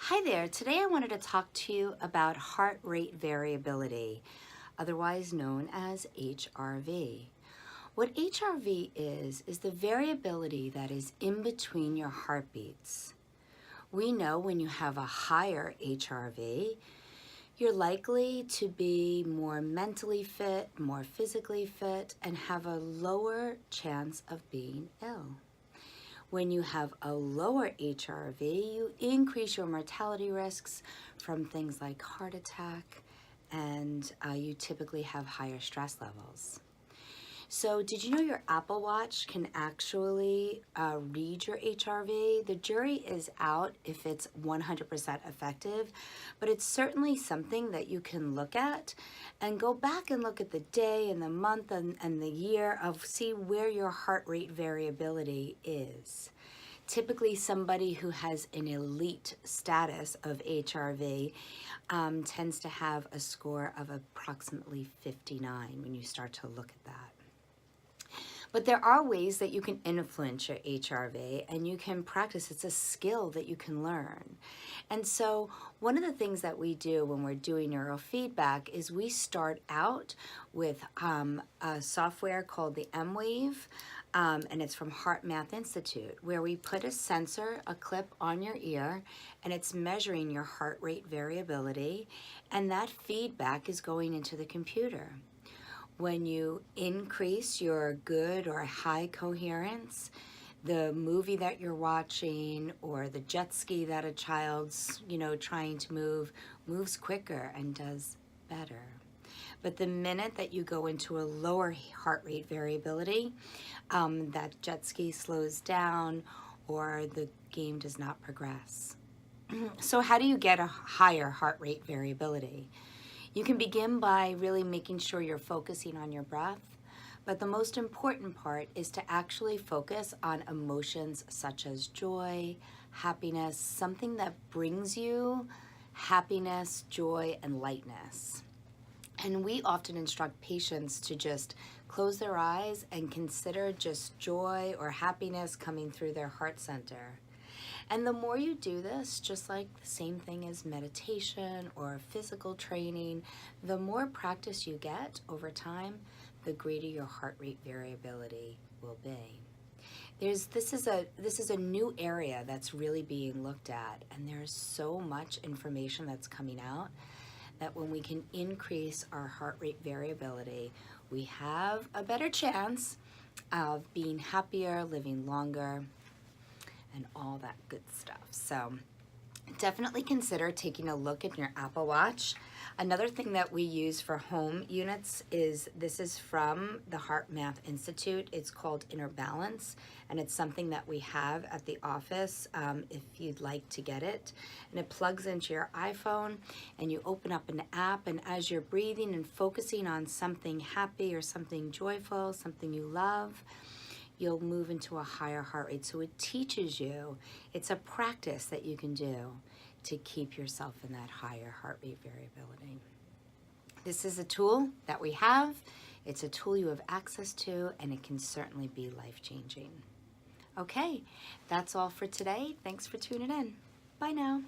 Hi there, today I wanted to talk to you about heart rate variability, otherwise known as HRV. What HRV is the variability that is in between your heartbeats. We know when you have a higher HRV, you're likely to be more mentally fit, more physically fit, and have a lower chance of being ill. When you have a lower HRV, you increase your mortality risks from things like heart attack, and you typically have higher stress levels. So did you know your Apple Watch can actually read your HRV? The jury is out if it's 100% effective, but it's certainly something that you can look at and go back and look at the day and the month and the year of see where your heart rate variability is. Typically, somebody who has an elite status of HRV tends to have a score of approximately 59 when you start to look at that. But there are ways that you can influence your HRV and you can practice. It's a skill that you can learn. And so one of the things that we do when we're doing neurofeedback is we start out with a software called the M-Wave, and it's from HeartMath Institute, where we put a sensor, a clip on your ear, and it's measuring your heart rate variability, and that feedback is going into the computer. When you increase your good or high coherence, the movie that you're watching or the jet ski that a child's, trying to move, moves quicker and does better. But the minute that you go into a lower heart rate variability, that jet ski slows down or the game does not progress. So how do you get a higher heart rate variability? You can begin by really making sure you're focusing on your breath, but the most important part is to actually focus on emotions such as joy, happiness, something that brings you happiness, joy, and lightness. And we often instruct patients to just close their eyes and consider just joy or happiness coming through their heart center. And the more you do this, just like the same thing as meditation or physical training, the more practice you get over time, the greater your heart rate variability will be. This is a new area that's really being looked at, and there's so much information that's coming out that when we can increase our heart rate variability, we have a better chance of being happier, living longer, and all that good stuff. So definitely consider taking a look at your Apple Watch. Another thing that we use for home units is, this is from the HeartMath Institute. It's called Inner Balance, and it's something that we have at the office if you'd like to get it. And it plugs into your iPhone, and you open up an app, and as you're breathing and focusing on something happy or something joyful, something you love, you'll move into a higher heart rate. So it teaches you, it's a practice that you can do to keep yourself in that higher heart rate variability. This is a tool that we have. It's a tool you have access to, and it can certainly be life-changing. Okay, that's all for today. Thanks for tuning in. Bye now.